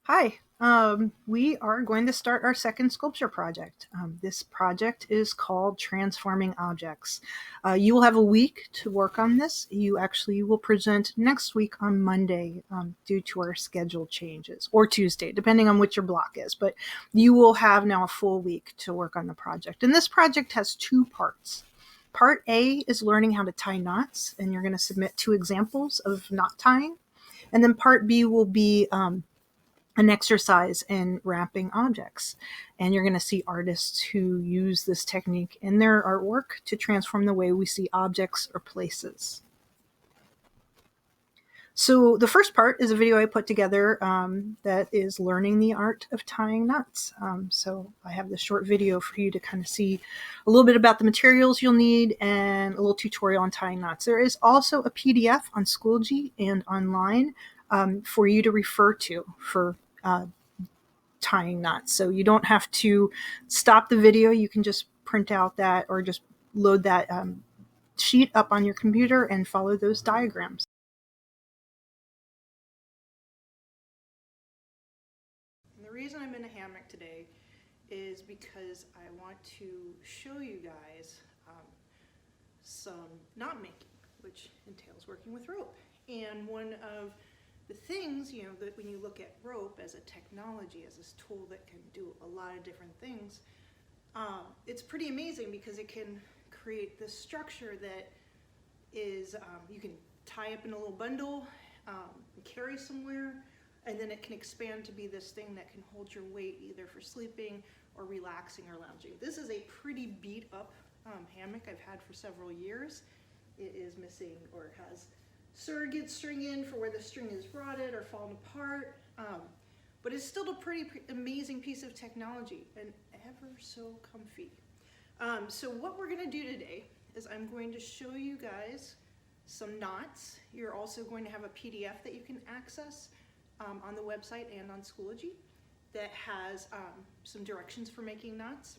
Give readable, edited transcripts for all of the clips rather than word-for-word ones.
Hi, we are going to start our second sculpture project. This project is called Transforming Objects. You will have a week to work on this. You actually will present next week on Monday due to our schedule changes, or Tuesday, depending on what your block is. But you will have now a full week to work on the project. And this project has two parts. Part A is learning how to tie knots, and you're going to submit two examples of knot tying. And then part B will be an exercise in wrapping objects. And you're going to see artists who use this technique in their artwork to transform the way we see objects or places. So the first part is a video I put together that is learning the art of tying knots. So I have this short video for you to kind of see a little bit about the materials you'll need and a little tutorial on tying knots. There is also a PDF on Schoology and online for you to refer to for tying knots. So you don't have to stop the video. You can just print out that or just load that sheet up on your computer and follow those diagrams. And the reason I'm in a hammock today is because I want to show you guys some knot making, which entails working with rope. And one of the things, that when you look at rope as a technology, as this tool that can do a lot of different things, it's pretty amazing because it can create this structure that is, you can tie up in a little bundle, carry somewhere, and then it can expand to be this thing that can hold your weight either for sleeping or relaxing or lounging. This is a pretty beat up hammock I've had for several years. It is missing, or it has surrogate string in for where the string is rotted or fallen apart, but it's still a pretty amazing piece of technology and ever so comfy. So what we're going to do today is I'm going to show you guys some knots. You're also going to have a PDF that you can access on the website and on Schoology that has some directions for making knots.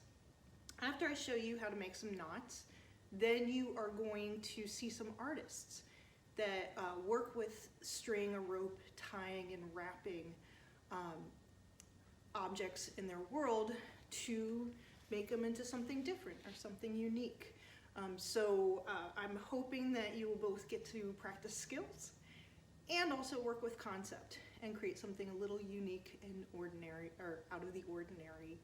After I show you how to make some knots, then you are going to see some artists that work with string or rope tying and wrapping objects in their world to make them into something different or something unique. So I'm hoping that you will both get to practice skills and also work with concept and create something a little unique and ordinary, or out of the ordinary,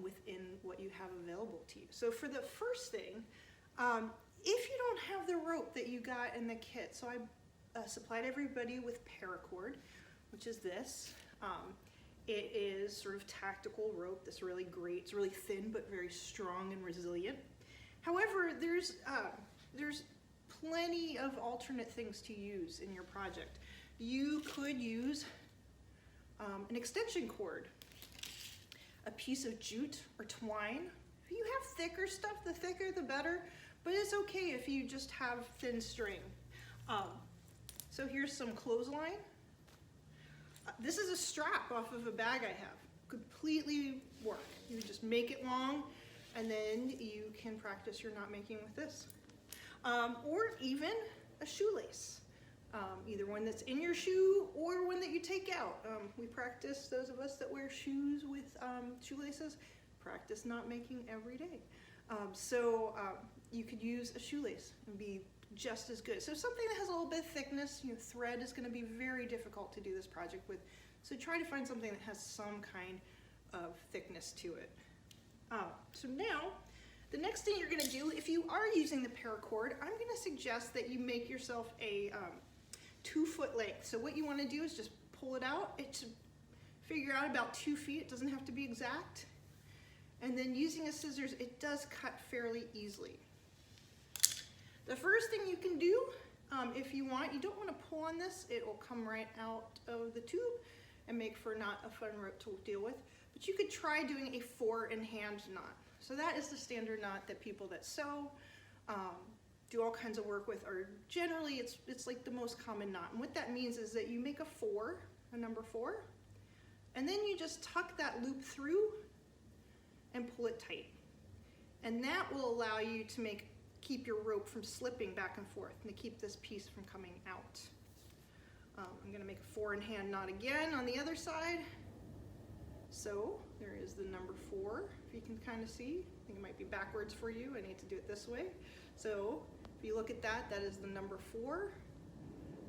within what you have available to you. So for the first thing, if you don't have the rope that you got in the kit, so I supplied everybody with paracord, which is this. It is sort of tactical rope that's really great. It's really thin but very strong and resilient. However, there's plenty of alternate things to use in your project. You could use an extension cord, a piece of jute or twine. If you have thicker stuff, the thicker the better, but it's okay if you just have thin string. So here's some clothesline. This is a strap off of a bag I have. Completely work. You just make it long, and then you can practice your knot making with this. Or even a shoelace. Either one that's in your shoe or one that you take out. We practice, those of us that wear shoes with shoelaces, practice knot making every day. So you could use a shoelace and be just as good. So something that has a little bit of thickness, thread is going to be very difficult to do this project with. So try to find something that has some kind of thickness to it. So now, the next thing you're going to do, if you are using the paracord, I'm going to suggest that you make yourself a 2-foot length. So what you want to do is just pull it out. It should figure out about 2 feet. It doesn't have to be exact. And then using a scissors, it does cut fairly easily. The first thing you can do, if you want, you don't want to pull on this. It will come right out of the tube and make for not a fun rope to deal with. But you could try doing a 4-in-hand knot. So that is the standard knot that people that sew, do all kinds of work with, or generally it's like the most common knot. And what that means is that you make a number 4, and then you just tuck that loop through and pull it tight. And that will allow you to keep your rope from slipping back and forth and to keep this piece from coming out. I'm going to make a 4-in-hand knot again on the other side. So there is the number 4, if you can kind of see. I think it might be backwards for you. I need to do it this way. So if you look at that, that is the number 4.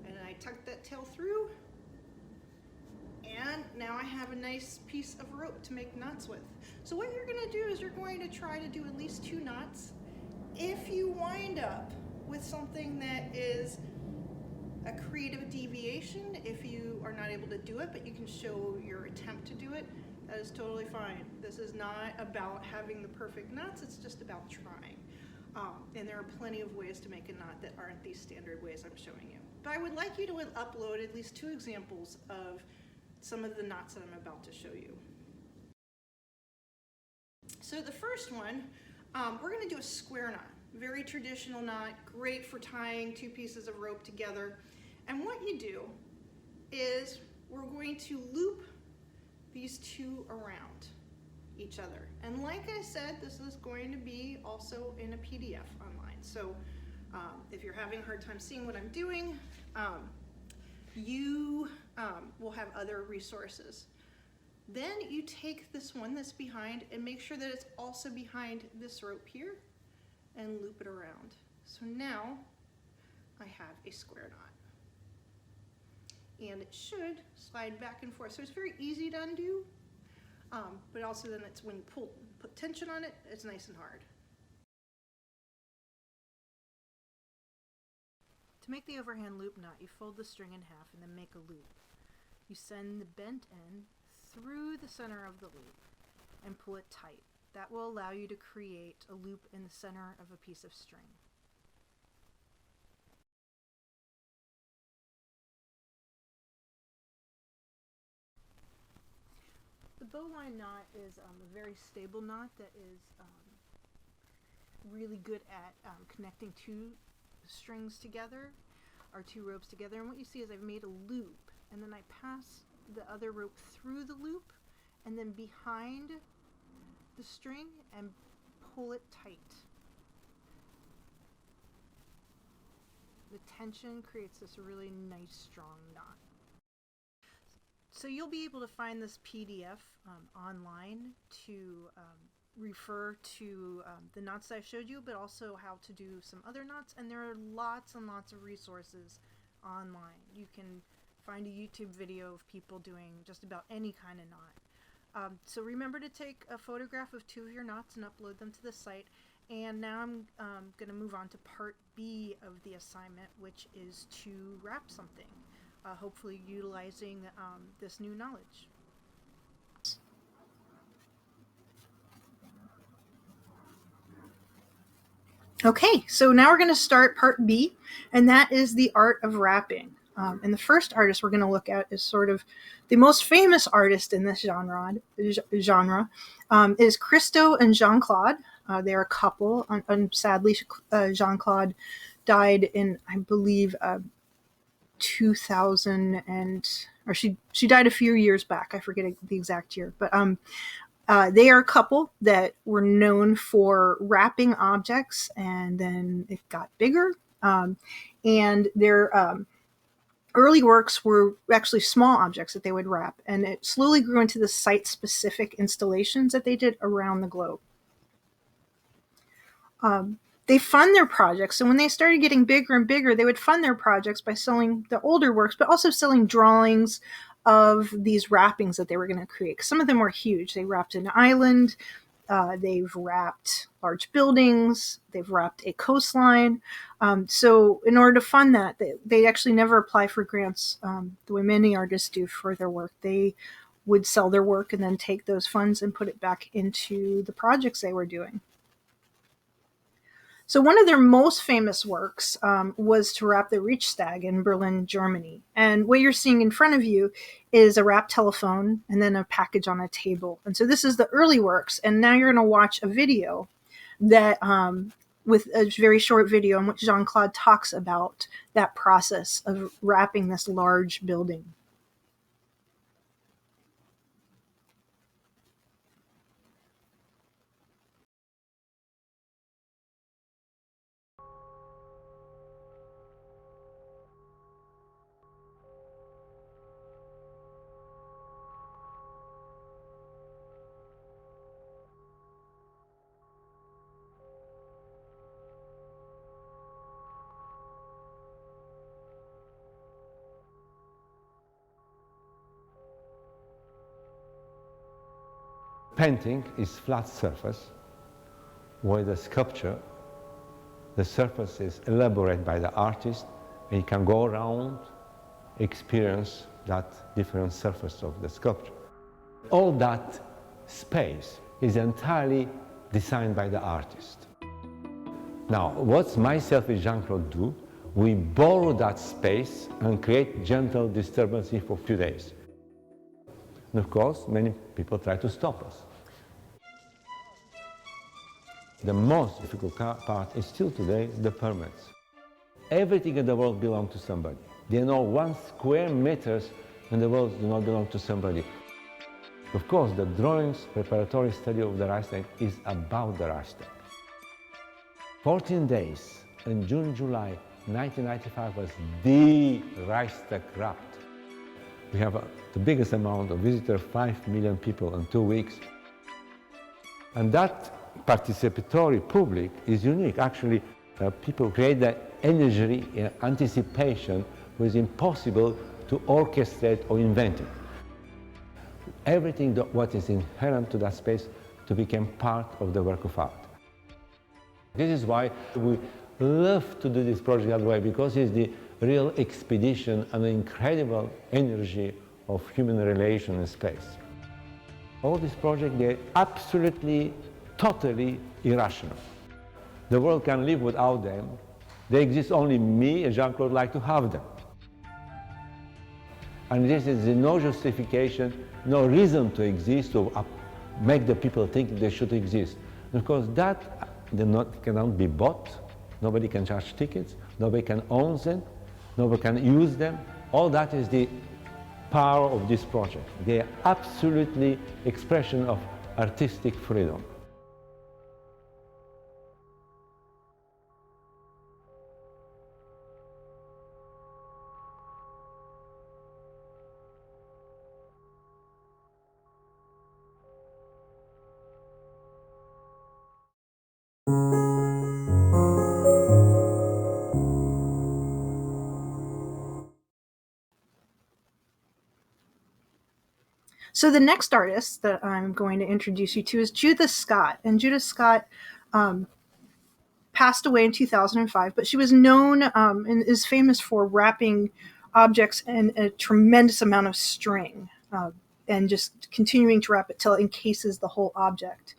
And I tuck that tail through. And now I have a nice piece of rope to make knots with. So what you're going to do is you're going to try to do at least 2 knots. If you wind up with something that is a creative deviation, if you are not able to do it, but you can show your attempt to do it, that is totally fine. This is not about having the perfect knots, it's just about trying. And there are plenty of ways to make a knot that aren't these standard ways I'm showing you. But I would like you to upload at least 2 examples of some of the knots that I'm about to show you. So the first one, we're going to do a square knot. Very traditional knot, great for tying 2 pieces of rope together. And what you do is we're going to loop these 2 around each other. And like I said, this is going to be also in a PDF online. So if you're having a hard time seeing what I'm doing, you will have other resources. Then you take this one that's behind and make sure that it's also behind this rope here and loop it around. So now I have a square knot. And it should slide back and forth. So it's very easy to undo, but also then it's when you put tension on it, it's nice and hard. To make the overhand loop knot, you fold the string in half and then make a loop. You send the bent end through the center of the loop and pull it tight. That will allow you to create a loop in the center of a piece of string. The bowline knot is a very stable knot that is really good at connecting 2 strings together, or 2 ropes together. And what you see is I've made a loop, and then I pass the other rope through the loop and then behind the string and pull it tight. The tension creates this really nice strong knot. So you'll be able to find this PDF online to refer to the knots that I showed you, but also how to do some other knots. And there are lots and lots of resources online. You can find a YouTube video of people doing just about any kind of knot. So remember to take a photograph of 2 of your knots and upload them to the site. And now I'm going to move on to part B of the assignment, which is to wrap something, hopefully utilizing this new knowledge. Okay, so now we're going to start part B, and that is the art of wrapping. And the first artist we're going to look at is sort of the most famous artist in this genre is Christo and Jean-Claude. They're a couple, and sadly Jean-Claude died in, I believe, 2000, or she died a few years back. I forget the exact year, but they are a couple that were known for wrapping objects, and then it got bigger. And their early works were actually small objects that they would wrap, and it slowly grew into the site-specific installations that they did around the globe. They fund their projects, so when they started getting bigger and bigger, they would fund their projects by selling the older works, but also selling drawings of these wrappings that they were going to create. Some of them were huge. They wrapped an island, they've wrapped large buildings, they've wrapped a coastline. So in order to fund that, they actually never apply for grants the way many artists do for their work. They would sell their work and then take those funds and put it back into the projects they were doing. So one of their most famous works was to wrap the Reichstag in Berlin, Germany. And what you're seeing in front of you is a wrapped telephone and then a package on a table. And so this is the early works. And now you're going to watch a video that, with a very short video in which Jean-Claude talks about that process of wrapping this large building. painting is flat surface, while the sculpture, the surface is elaborated by the artist, and you can go around, experience that different surface of the sculpture. All that space is entirely designed by the artist. Now, what myself and Jean-Claude do, we borrow that space and create gentle disturbances for a few days. And of course, many people try to stop us. The most difficult part is still today the permits. Everything in the world belongs to somebody. There are no 1 square meters in the world do not belong to somebody. Of course, the drawings preparatory study of the Reichstag is about the Reichstag. 14 days in June, July 1995 was the Reichstag wrapped. We have the biggest amount of visitors, 5 million people in 2 weeks. And that participatory public is unique. Actually, people create that energy and anticipation was impossible to orchestrate or invent it. Everything what is inherent to that space to become part of the work of art. This is why we love to do this project that way, because it's the real expedition and the incredible energy of human relation in space. All these projects, they're absolutely, totally irrational. The world can live without them. They exist, only me and Jean-Claude like to have them. And this is no justification, no reason to exist, to make the people think they should exist. Because that cannot be bought, nobody can charge tickets, nobody can own them, nobody can use them. All that is the power of this project. They are absolutely expression of artistic freedom. So the next artist that I'm going to introduce you to is Judith Scott. And Judith Scott passed away in 2005, but she was known and is famous for wrapping objects in a tremendous amount of string and just continuing to wrap it till it encases the whole object.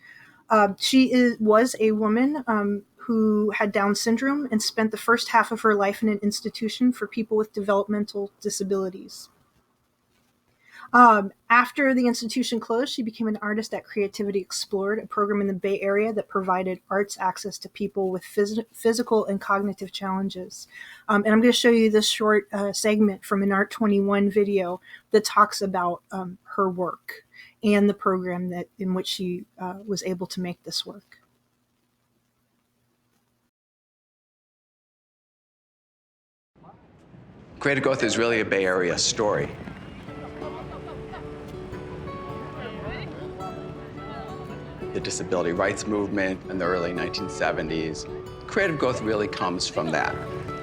She was a woman who had Down syndrome and spent the first half of her life in an institution for people with developmental disabilities. After the institution closed, she became an artist at Creativity Explored, a program in the Bay Area that provided arts access to people with physical and cognitive challenges. And I'm going to show you this short segment from an Art 21 video that talks about her work and the program in which she was able to make this work. Creative Growth is really a Bay Area story. The disability rights movement in the early 1970s. Creative growth really comes from that.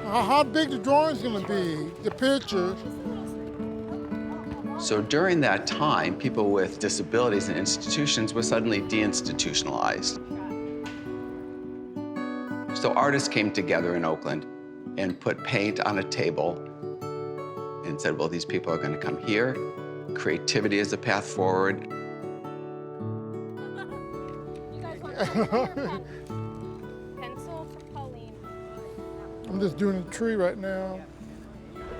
How big the drawing's gonna be, the pictures. So during that time, people with disabilities in institutions were suddenly deinstitutionalized. So artists came together in Oakland and put paint on a table and said, well, these people are gonna come here. Creativity is the path forward. Pencil for Pauline. I'm just doing a tree right now.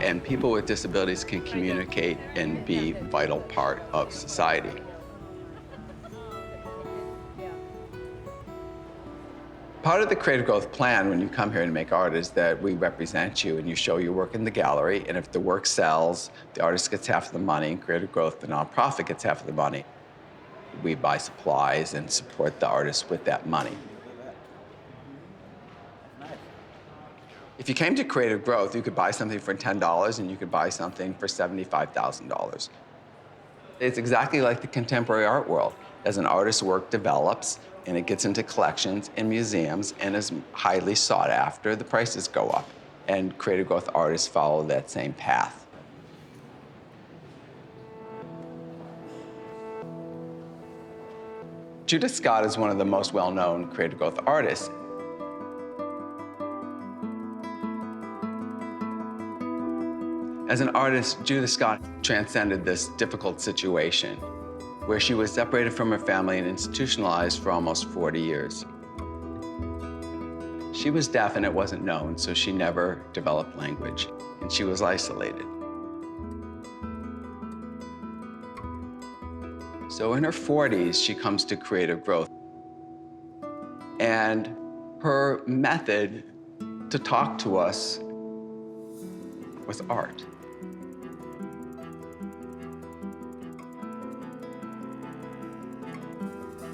And people with disabilities can communicate and be a vital part of society. Part of the Creative Growth Plan when you come here to make art is that we represent you and you show your work in the gallery, and if the work sells, the artist gets half of the money, and Creative Growth, the nonprofit, gets half of the money. We buy supplies and support the artists with that money. If you came to Creative Growth, you could buy something for $10 and you could buy something for $75,000. It's exactly like the contemporary art world. As an artist's work develops and it gets into collections and museums and is highly sought after, the prices go up. And Creative Growth artists follow that same path. Judith Scott is one of the most well-known creative growth artists. As an artist, Judith Scott transcended this difficult situation where she was separated from her family and institutionalized for almost 40 years. She was deaf and it wasn't known, so she never developed language, and she was isolated. So in her 40s, she comes to creative growth. And her method to talk to us was art.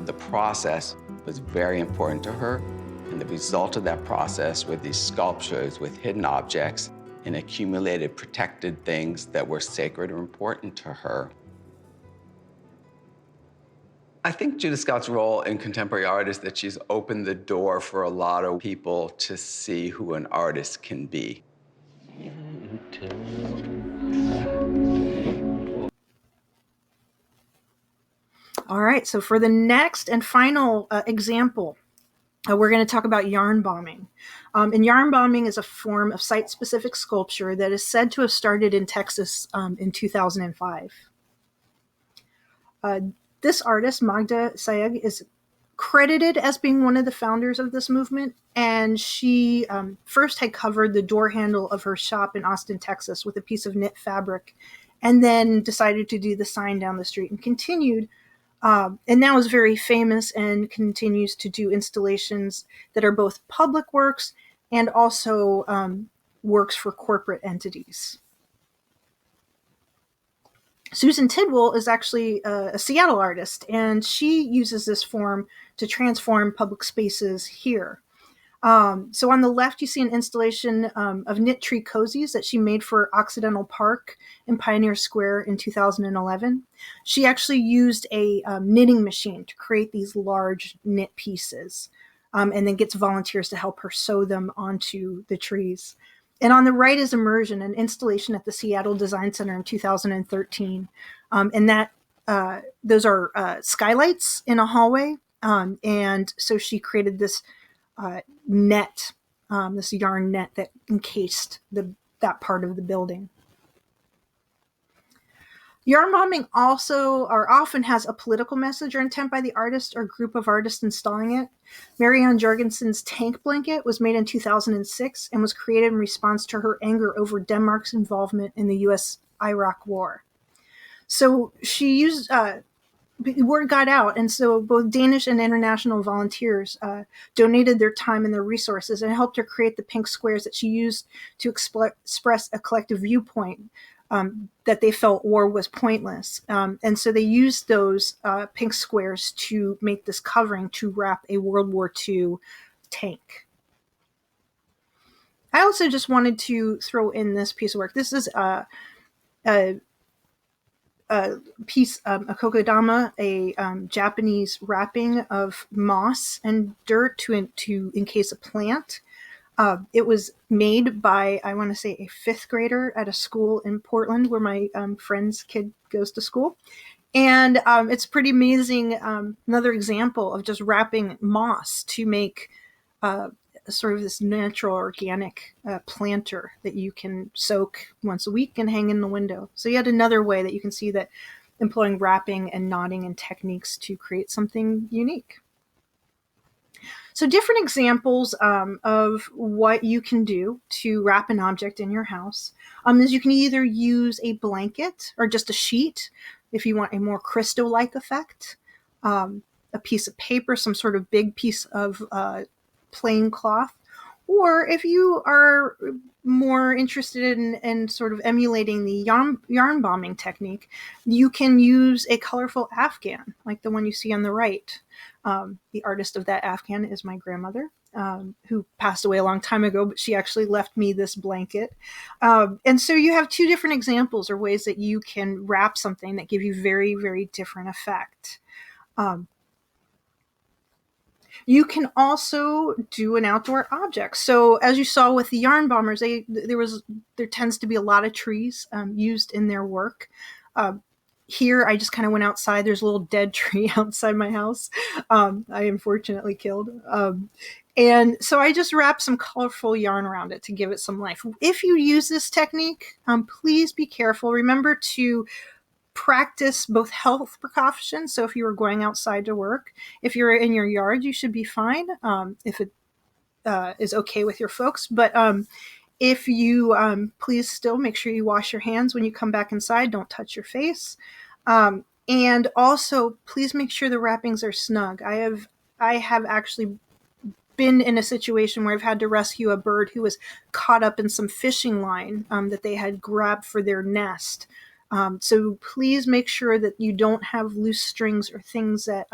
The process was very important to her, and the result of that process were these sculptures with hidden objects and accumulated protected things that were sacred or important to her. I think Judith Scott's role in contemporary art is that she's opened the door for a lot of people to see who an artist can be. All right, so for the next and final example, we're going to talk about yarn bombing. And yarn bombing is a form of site-specific sculpture that is said to have started in Texas in 2005. This artist, Magda Sayegh, is credited as being one of the founders of this movement, and she first had covered the door handle of her shop in Austin, Texas with a piece of knit fabric, and then decided to do the sign down the street and continued. And now is very famous and continues to do installations that are both public works and also works for corporate entities. Susan Tidwell is actually a Seattle artist, and she uses this form to transform public spaces here. So on the left, you see an installation of knit tree cozies that she made for Occidental Park in Pioneer Square in 2011. She actually used a knitting machine to create these large knit pieces, and then gets volunteers to help her sew them onto the trees. And on the right is Immersion, an installation at the Seattle Design Center in 2013. And that those are skylights in a hallway. And so she created this net, this yarn net that encased that part of the building. Yarn bombing also or often has a political message or intent by the artist or group of artists installing it. Marianne Jorgensen's tank blanket was made in 2006 and was created in response to her anger over Denmark's involvement in the U.S.-Iraq war. So she used, word got out, and so both Danish and international volunteers donated their time and their resources and helped her create the pink squares that she used to express a collective viewpoint that they felt war was pointless. And so they used those pink squares to make this covering to wrap a World War II tank. I also just wanted to throw in this piece of work. This is a piece, a kokedama, a Japanese wrapping of moss and dirt to encase a plant. It was made by, I want to say, a fifth grader at a school in Portland where my friend's kid goes to school. And it's pretty amazing, another example of just wrapping moss to make sort of this natural organic planter that you can soak once a week and hang in the window. So yet another way that you can see that employing wrapping and knotting and techniques to create something unique. So different examples of what you can do to wrap an object in your house is you can either use a blanket or just a sheet if you want a more Christo-like effect, a piece of paper, some sort of big piece of plain cloth, or if you are more interested in sort of emulating the yarn bombing technique, you can use a colorful Afghan, like the one you see on the right. The artist of that Afghan is my grandmother, who passed away a long time ago, but she actually left me this blanket. And so you have two different examples or ways that you can wrap something that give you very, very different effect. You can also do an outdoor object. So as you saw with the yarn bombers, there tends to be a lot of trees used in their work. Here, I just kind of went outside. There's a little dead tree outside my house. I unfortunately killed. And so I just wrapped some colorful yarn around it to give it some life. If you use this technique, please be careful. Remember to practice both health precautions. So if you were going outside to work, if you're in your yard, you should be fine. If it is okay with your folks. But if you please still make sure you wash your hands when you come back inside. Don't touch your face. And also, please make sure the wrappings are snug. I have actually been in a situation where I've had to rescue a bird who was caught up in some fishing line that they had grabbed for their nest. So please make sure that you don't have loose strings or things that,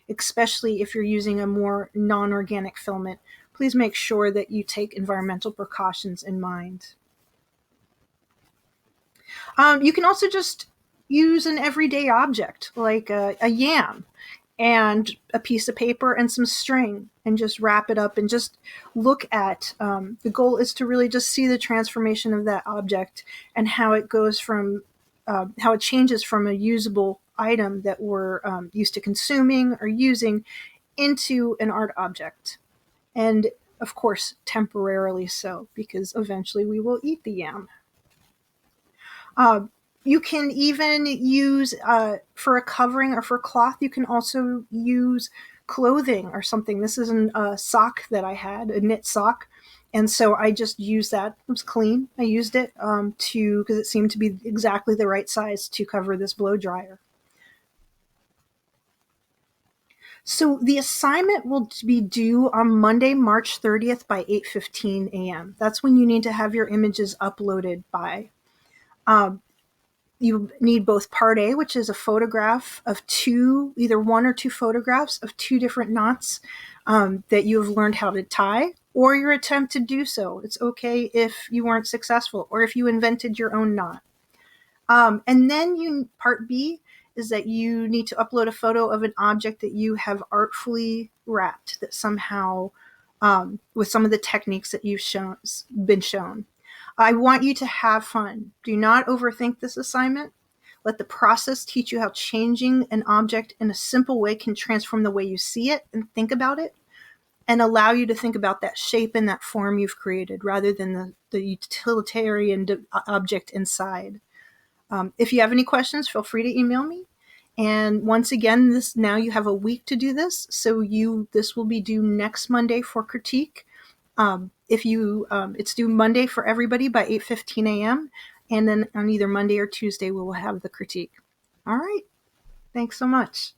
especially if you're using a more non-organic filament, please make sure that you take environmental precautions in mind. You can also just use an everyday object like a yam and a piece of paper and some string and just wrap it up and just look at, the goal is to really just see the transformation of that object and how it goes from, how it changes from a usable item that we're used to consuming or using into an art object. And of course, temporarily so, because eventually we will eat the yam. You can even use, for a covering or for cloth, you can also use clothing or something. This is a sock that I had, a knit sock. And so I just used that. It was clean. I used it because it seemed to be exactly the right size to cover this blow dryer. So the assignment will be due on Monday, March 30th by 8:15 a.m. That's when you need to have your images uploaded by. You need both part A, which is a photograph of either one or two photographs of two different knots that you have learned how to tie, or your attempt to do so. It's okay if you weren't successful or if you invented your own knot. And then part B is that you need to upload a photo of an object that you have artfully wrapped that somehow, with some of the techniques that you've been shown. I want you to have fun. Do not overthink this assignment. Let the process teach you how changing an object in a simple way can transform the way you see it and think about it, and allow you to think about that shape and that form you've created rather than the utilitarian object inside. If you have any questions, feel free to email me. And once again, now you have a week to do this. So this will be due next Monday for critique. It's due Monday for everybody by 8:15 a.m. And then on either Monday or Tuesday, we will have the critique. All right. Thanks so much.